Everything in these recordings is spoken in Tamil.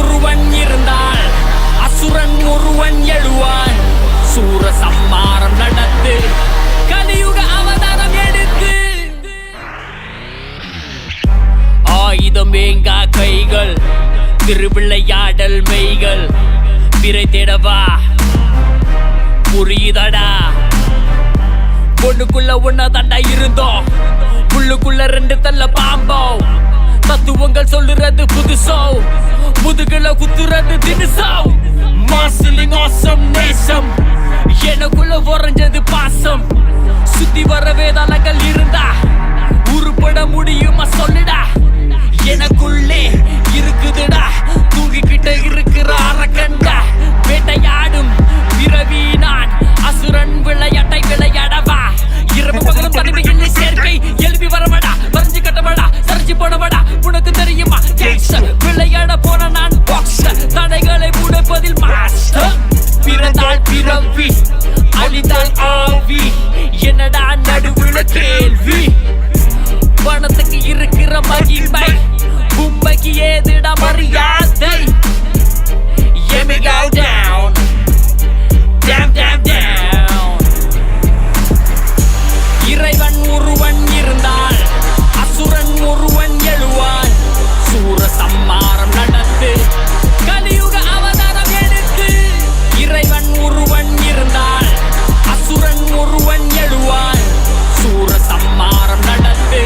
ஒருவன் இருந்தால் அசுரன் ஒருவன் எழுவான். சூர சம்மாரம் நடந்து கலியுக அவதாரம் எடுத்து ஆயுதம் வேங்கா கைகள் திருவிளையாடல் மெய்கள் பிறை தேடவா புரியுதடா. பொண்ணுக்குள்ள ஒன்ன தண்டா இருந்தோம் புள்ளுக்குள்ள ரெண்டு தள்ள பாம்போ. தத்துவங்கள் சொல்லுறது புதுசோ முதுகுல குத்துறது தினுசோ. மாசிலிங் ஆசம் நேசம் எனக்குள்ள உறைஞ்சது பாசம். சுத்தி வர வேதாளங்கள் இருந்தா உருப்பட முடியுமா சொல்லுடா. எனக்குள்ளே இருக்குதுடா தூங்கிக்கிட்ட இருக்கிற அரக்கண்டா. வேட்டையாடும் பிறவி நான் அசுரன் விளையாட்டை விளையாடவா. இரவு பகலும் தனிமையில் சேர்க்கை எழுப்பி வரவடா. வரைஞ்சு கட்டவடா சரிஞ்சு போனவடா. உனக்கு தெரியுமா கேங்ஸ்டர் விளையாட போன நான் பாக்ஸர். தடைகளை உடைப்பதில் மாஸ்டர். பிறந்தால் பிறவி அழிந்தால் ஆவி என்னடா நடுவுல கேள்வி. பணத்துக்கு இருக்கிற மகிமை உண்மைக்கு ஏதுடா மரியாதை. Let me go down, down, down, down. இறைவன் ஒருவன் இருந்தால் அசுரன் ஒருவன் எழுவான். சூர சம்மாரம் நடந்து கலியுக அவதாரம் எடுத்து. இறைவன் ஒருவன் இருந்தால் அசுரன் ஒருவன் எழுவான். சூர சம்மாரம் நடந்து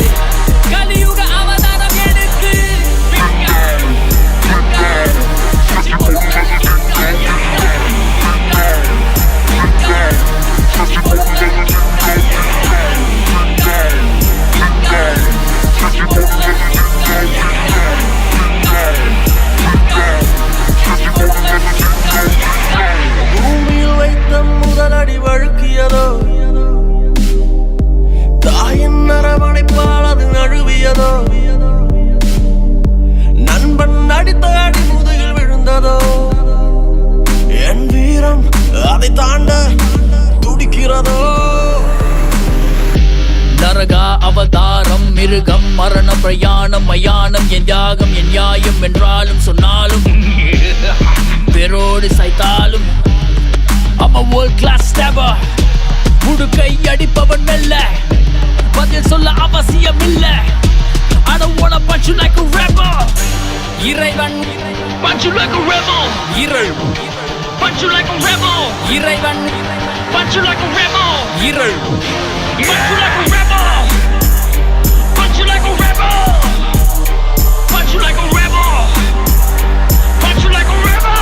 கலியுக அவதாரம் எடுத்து. பூமியில் வைத்த முதலடி வழுக்கியதோ. தாயின் அரவணைப்பால் அது நழுவியதோ. நண்பன் அடித்த அடி முதுகில் விழுந்ததோ. என் வீரம் அதை தாண்ட துடிக்கிறதோ. நரகா அவதாரம் மிருகம் மரண பிரயாணம் மயானம். என் தியாகம் என் நியாயம் என்றாலும் சொன்னாலும் பெரோடு சைத்தாலும் I'm a world class stabber. முடுக்கை அடிப்பவன் மெல்ல பதில் சொல்ல அவசியம் இல்ல. I don't wanna punch you like a rebel. இறைவன் punch you like a rebel. இருள் punch you like a rebel. இறைவன் punch you like a rebel. இருள் punch you like a rebel. Punch you like a rebel. Punch you like a rebel. Punch you like a rebel.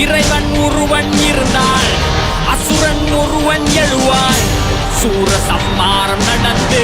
இறைவன் ஒருவன் இருந்தால் அசுரன் ஒருவன் எழுவான். சூர சம்மாரம் நடந்து